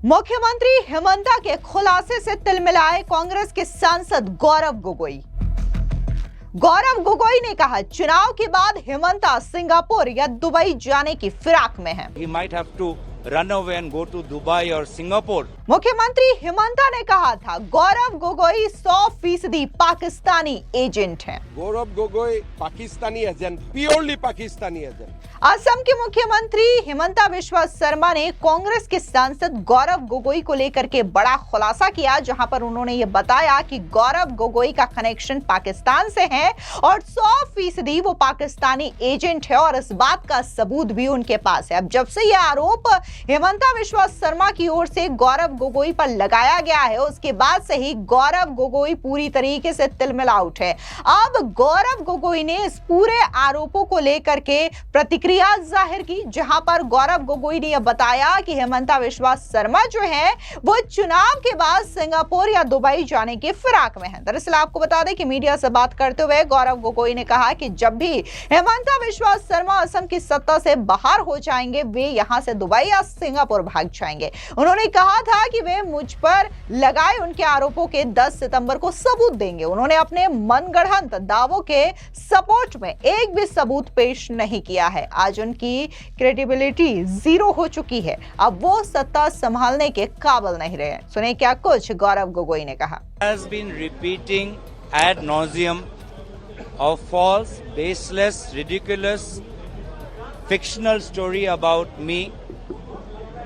मुख्यमंत्री हेमंता के खुलासे से तिलमिलाए कांग्रेस के सांसद गौरव गोगोई ने कहा, चुनाव के बाद हेमंता सिंगापुर या दुबई जाने की फिराक में हैं। He might have to run away and go to Dubai or Singapore. मुख्यमंत्री हेमंता ने कहा था, गौरव गोगोई 100% पाकिस्तानी एजेंट हैं। Gaurav Gogoi Pakistani agent, purely Pakistani agent. Assam के मुख्यमंत्री हिमंता बिस्वा शर्मा ने कांग्रेस के सांसद गौरव गोगोई को लेकर के बड़ा खुलासा किया, जहां पर उन्होंने ये बताया कि गौरव गोगोई का कनेक्शन पाकिस्तान से है और 100% वो पाकिस्तानी एजेंट है और इस बात का सबूत भी उनके पास है। अब जब से ये आरोप हिमंता बिस्वा शर्मा की ओर से गौरव गोगोई पर लगाया गया है, उसके बाद से ही गौरव गोगोई पूरी तरीके से तिलमिला उठे। अब गौरव गोगोई ने इस पूरे आरोपों को लेकर के प्रतिक्रिया जाहिर की, जहां पर गौरव गोगोई ने यह बताया कि हेमंता बिस्वा शर्मा जो है वो चुनाव के बाद सिंगापुर या दुबई जाने की फिराक में है। दरअसल आपको बता दें कि मीडिया से बात करते हुए गौरव गोगोई ने कहा कि जब भी हेमंता बिस्वा शर्मा असम की सत्ता से बाहर हो जाएंगे, वे यहां से दुबई या सिंगापुर भाग जाएंगे। उन्होंने कहा था कि वे मुझ पर लगाए उनके आरोपों के 10 सितंबर को सबूत देंगे। उन्होंने अपने मनगढ़ंत दावों के सपोर्ट में एक भी सबूत पेश नहीं किया है। आज उनकी क्रेडिबिलिटी 0 हो चुकी है। अब वो सत्ता संभालने के काबिल नहीं रहे। सुने क्या कुछ गौरव गोगोई ने कहा। Has been repeating ad nauseum a false, baseless, ridiculous, fictional story about me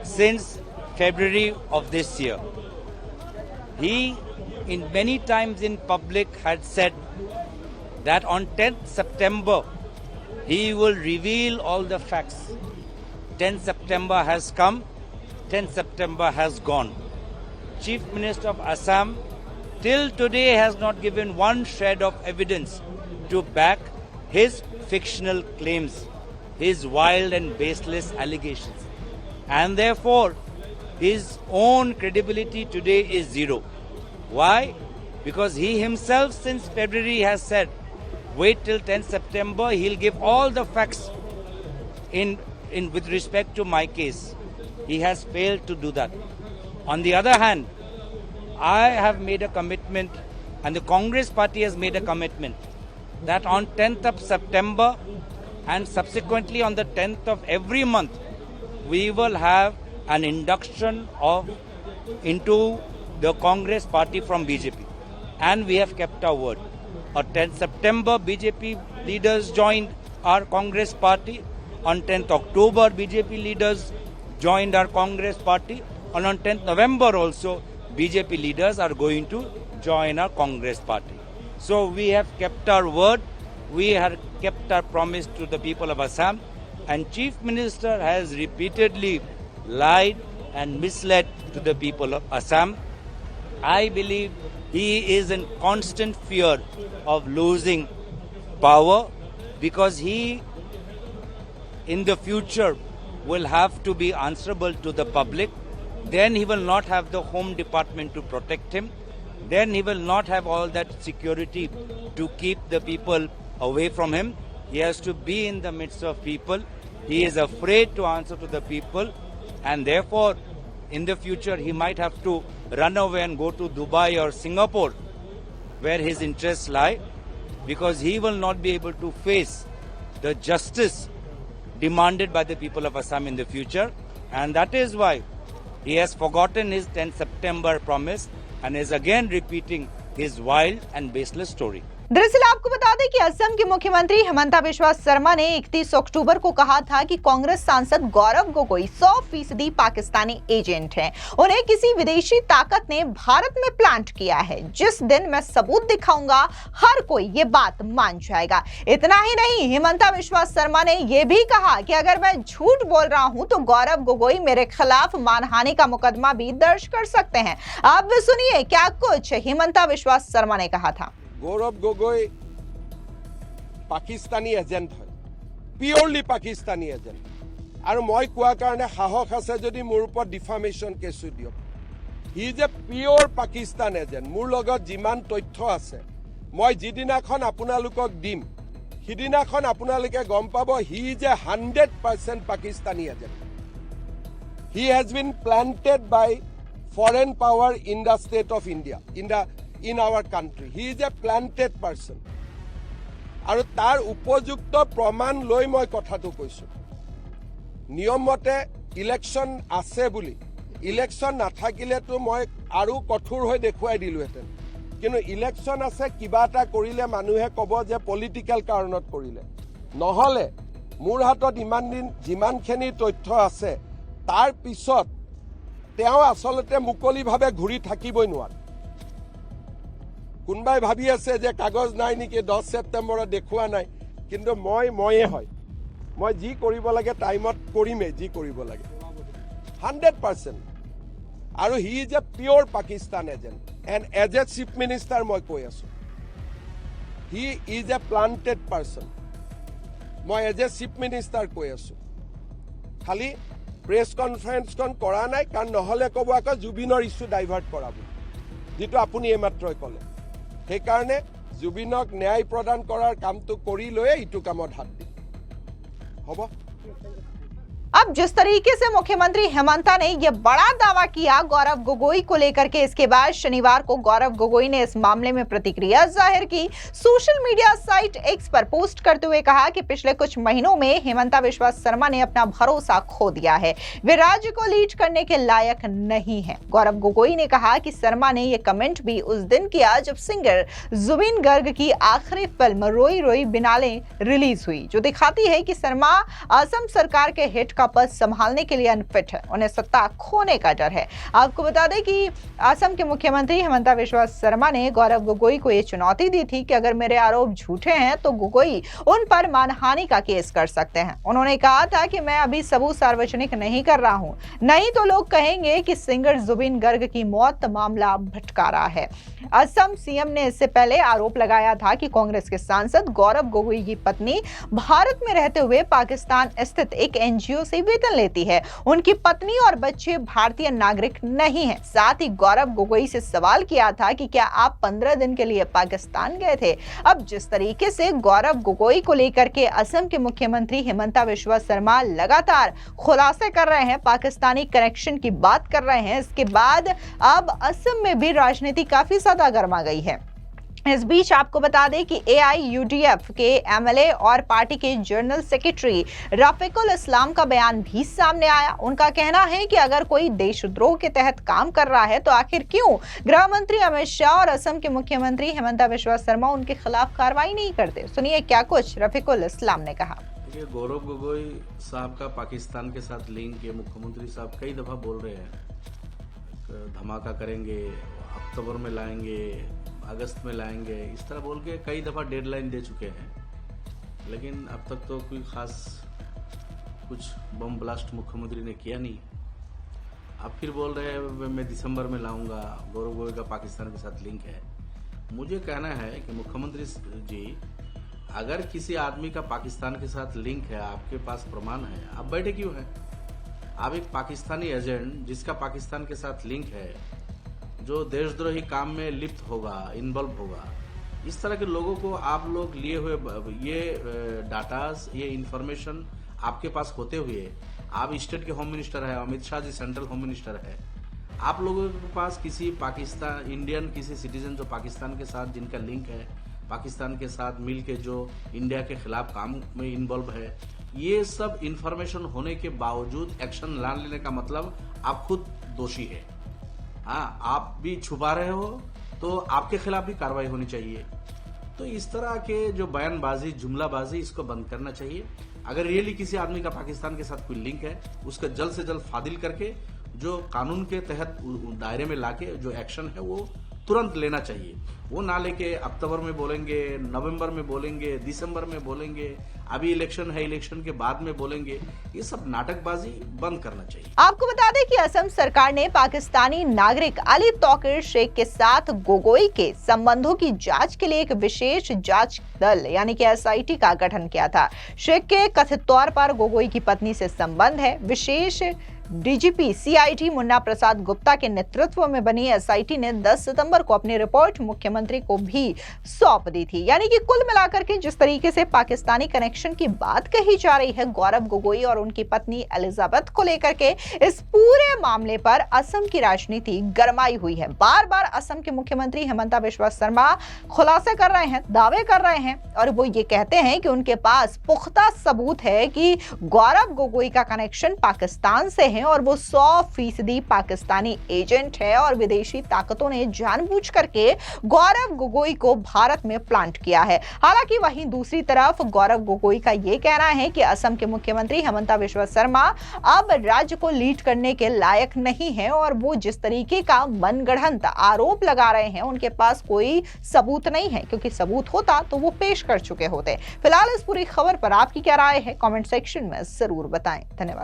since February of this year. He, in many times in public, had said that on 10th September he will reveal all the facts. 10th September has come, 10th September has gone. Chief Minister of Assam till today has not given one shred of evidence to back his fictional claims, his wild and baseless allegations. And therefore, his own credibility today is 0. Why? Because he himself since February has said, wait till 10th September, he'll give all the facts in with respect to my case. He has failed to do that. On the other hand, I have made a commitment and the Congress party has made a commitment that on 10th of September and subsequently on the 10th of every month, we will have an induction into the Congress party from BJP. And we have kept our word. On 10th September, BJP leaders joined our Congress party. On 10th October, BJP leaders joined our Congress party. And on 10th November also, BJP leaders are going to join our Congress party. So we have kept our word. We have kept our promise to the people of Assam. And Chief Minister has repeatedly lied and misled to the people of Assam. I believe he is in constant fear of losing power because he in the future will have to be answerable to the public. Then he will not have the Home Department to protect him. Then he will not have all that security to keep the people away from him. He has to be in the midst of people. He is afraid to answer to the people, and therefore in the future he might have to run away and go to Dubai or Singapore where his interests lie, because he will not be able to face the justice demanded by the people of Assam in the future. And that is why he has forgotten his 10th September promise and is again repeating his wild and baseless story. दरअसल आपको बता दें कि असम के मुख्यमंत्री हिमंता बिस्वा शर्मा ने 31 अक्टूबर को कहा था कि कांग्रेस सांसद गौरव गोगोई 100% पाकिस्तानी एजेंट हैं। उन्हें किसी विदेशी ताकत ने भारत में प्लांट किया है। जिस दिन मैं सबूत दिखाऊंगा, हर कोई ये बात मान जाएगा। इतना ही नहीं, हिमंता बिस्वा शर्मा ने यह भी कहा कि अगर मैं झूठ बोल रहा हूं तो गौरव गोगोई मेरे खिलाफ मानहानि का मुकदमा भी दर्ज कर सकते हैं। अब सुनिए क्या कुछ हिमंता बिस्वा शर्मा ने कहा था। गौरव गोगोई पाकिस्तानी एजेंट है, प्योरली पाकिस्तानी एजेंट। और मैं कोৱা কাৰণে সাহস আছে যদি মোৰ ওপৰত ডিফামেশন কেছু দিয়ক। হি যে পিওর পাকিস্তান এজেন্ট, মোৰ লগত যিমান তথ্য আছে মই যিদিনাখন আপোনালোকক দিম, সিদিনাখন আপোনালোকে গম পাব হি যে 100% Pakistani agent. He has been planted by foreign power in the state of India, in our country. He is a planted person. আৰু তাৰ উপযুক্ত প্ৰমাণ লৈ মই কথাটো কৈছোঁ। নিয়ম মতে ইলেকশ্যন আছে বুলি, ইলেকশ্যন নাথাকিলেতো মই আৰু কঠোৰ হৈ দেখুৱাই দিলোহেঁতেন। কিন্তু ইলেকশ্যন আছে, কিবা এটা কৰিলে মানুহে ক'ব যে পলিটিকেল কাৰণত কৰিলে। নহ'লে মোৰ হাতত ইমান দিন যিমানখিনি তথ্য আছে, তাৰ পিছত তেওঁ আচলতে মুকলিভাৱে ঘূৰি থাকিবই নোৱাৰে। কোনোবাই ভাবি আছে যে কাগজ নাই নেকি, 10 ছেপ্টেম্বৰত দেখুওৱা নাই, কিন্তু ময়ে হয়। মই যি কৰিব লাগে টাইমত কৰিমেই, যি কৰিব লাগে 100%। আৰু হি ইজ এ পিয়'ৰ Pakistan agent, and as a chief minister মই কৈ আছোঁ, he is a planted person. মই এজ এ চিফ মিনিষ্টাৰ কৈ আছোঁ। খালি প্ৰেছ কনফাৰেন্সখন কৰা নাই, কাৰণ নহ'লে ক'ব আকৌ জুবিনৰ ইছ্যু ডাইভাৰ্ট কৰা বুলি, যিটো আপুনি এইমাত্ৰই ক'লে। সেইকাৰণে জুবিনক ন্যায় প্ৰদান কৰাৰ কামটো কৰি লৈয়ে ইটো কামত হাত দিম। হ'ব। अब जिस तरीके से मुख्यमंत्री हेमंता ने यह बड़ा दावा किया गौरव गोगोई को लेकर के, इसके बाद शनिवार को गौरव गोगोई ने इस मामले में प्रतिक्रिया जाहिर की। सोशल मीडिया साइट एक्स पर पोस्ट करते हुए कहा कि पिछले कुछ महीनों में हेमंता बिश्वा शर्मा ने अपना भरोसा खो दिया है, वे राज्य को लीड करने के लायक नहीं है। गौरव गोगोई ने कहा कि शर्मा ने यह कमेंट भी उस दिन किया जब सिंगर जुबिन गर्ग की आखिरी फिल्म रोई रोई बिनाले रिलीज हुई, जो दिखाती है कि शर्मा असम सरकार के हिट का पद संभालने के लिए अनफिट है, उन्हें सत्ता खोने का डर है। आपको बता दें कि असम के मुख्यमंत्री हेमंता बिश्वा शर्मा ने गौरव गोगोई को यह चुनौती दी थी कि अगर मेरे आरोप झूठे हैं तो गोगोई उन पर मानहानि का केस कर सकते हैं। उन्होंने कहा था कि मैं अभी सबूत सार्वजनिक नहीं कर रहा हूं, नहीं तो लोग कहेंगे कि सिंगर जुबिन गर्ग की मौत मामला भटका रहा है। असम सीएम ने इससे पहले आरोप लगाया था कि कांग्रेस के सांसद गौरव गोगोई की पत्नी भारत में रहते हुए पाकिस्तान स्थित एक एनजीओ से वेतन लेती है, उनकी पत्नी और बच्चे भारतीय नागरिक नहीं हैं। साथ ही गौरव गोगोई से सवाल किया था कि क्या आप 15 दिन के लिए पाकिस्तान गए थे। अब जिस तरीके से गौरव गोगोई को लेकर के असम के मुख्यमंत्री हेमंता बिश्वा शर्मा लगातार खुलासे कर रहे हैं, पाकिस्तानी कनेक्शन की बात कर रहे हैं, इसके बाद अब असम में भी राजनीति काफी ज्यादा गर्मा गई है। इस बीच आपको बता दें कि AIUDF के MLA और पार्टी के जनरल सेक्रेटरी रफीकुल इस्लाम का बयान भी सामने आया। उनका कहना है कि अगर कोई देशद्रोह के तहत काम कर रहा है तो आखिर क्यों गृह मंत्री अमित शाह और असम के मुख्यमंत्री हेमंता बिश्वा शर्मा उनके खिलाफ कार्रवाई नहीं करते। सुनिए क्या कुछ रफीकुल इस्लाम ने कहा। गौरव गोगोई साहब का पाकिस्तान के साथ लिंक है, मुख्यमंत्री साहब कई दफा बोल रहे हैं धमाका करेंगे, अक्टूबर में लाएंगे, अगस्त में लाएंगे, इस तरह बोल के कई दफ़ा डेडलाइन दे चुके हैं, लेकिन अब तक तो कोई खास कुछ बम ब्लास्ट मुख्यमंत्री ने किया नहीं। अब फिर बोल रहे हैं मैं दिसंबर में लाऊंगा, गौरव गोगोई का पाकिस्तान के साथ लिंक है। मुझे कहना है कि मुख्यमंत्री जी, अगर किसी आदमी का पाकिस्तान के साथ लिंक है, आपके पास प्रमाण है, आप बैठे क्यों हैं? आप एक पाकिस्तानी एजेंट जिसका पाकिस्तान के साथ लिंक है, जो देशद्रोही काम में लिप्त होगा, इन्वॉल्व होगा, इस तरह के लोगों को आप लोग लिए हुए ये डाटास, ये इंफॉर्मेशन आपके पास होते हुए, आप स्टेट के होम मिनिस्टर है, Amit Shah ji central home minister है, आप लोगों के पास किसी पाकिस्तान इंडियन किसी सिटीजन जो पाकिस्तान के साथ जिनका लिंक है, पाकिस्तान के साथ मिल के जो इंडिया के खिलाफ काम में इन्वॉल्व है, ये सब इंफॉर्मेशन होने के बावजूद एक्शन ना लेने का मतलब आप खुद दोषी है। हाँ, आप भी छुपा रहे हो तो आपके खिलाफ भी कार्रवाई होनी चाहिए। तो इस तरह के जो बयानबाजी, जुमलाबाजी, इसको बंद करना चाहिए। अगर रियली किसी आदमी का पाकिस्तान के साथ कोई लिंक है, उसका जल्द से जल्द फादिल करके जो कानून के तहत दायरे में लाके जो एक्शन है वो तुरंत लेना चाहिए। वो ना लेके अक्टूबर में बोलेंगे, नवंबर में बोलेंगे, दिसंबर में बोलेंगे, अभी इलेक्शन है, इलेक्शन के बाद में बोलेंगे, ये सब नाटकबाजी बंद करना चाहिए। आपको बता दें कि असम सरकार ने पाकिस्तानी नागरिक अली तौकीर शेख के साथ गोगोई के संबंधों की जांच के लिए एक विशेष जांच दल यानी कि SIT का गठन किया था। शेख के कथित तौर पर गोगोई की पत्नी से संबंध है। विशेष डीजीपी सीआईडी मुन्ना प्रसाद गुप्ता के नेतृत्व में बनी एसआईटी ने 10 सितंबर को अपनी रिपोर्ट मुख्यमंत्री को भी सौंप दी थी। यानी कि कुल मिलाकर के जिस तरीके से पाकिस्तानी कनेक्शन की बात कही जा रही है गौरव गोगोई और उनकी पत्नी एलिजाबेथ को लेकर के, इस पूरे मामले पर असम की राजनीति गरमाई हुई है। बार बार असम के मुख्यमंत्री हेमंता बिस्वा शर्मा खुलासे कर रहे हैं, दावे कर रहे हैं और वो ये कहते हैं कि उनके पास पुख्ता सबूत है कि गौरव गोगोई का कनेक्शन पाकिस्तान से है और वो 100% पाकिस्तानी एजेंट है और विदेशी ताकतों ने जानबूझ करके गौरव गोगोई को भारत में प्लांट किया है। हालांकि वहीं दूसरी तरफ गौरव गोगोई का यह कहना है कि असम के मुख्यमंत्री हेमंता बिस्वा शर्मा अब राज्य को लीड करने के लायक नहीं है और वो जिस तरीके का मनगढ़ंत आरोप लगा रहे हैं उनके पास कोई सबूत नहीं है, क्योंकि सबूत होता तो वो पेश कर चुके होते। फिलहाल इस पूरी खबर पर आपकी क्या राय है, कमेंट सेक्शन में जरूर बताएं। धन्यवाद।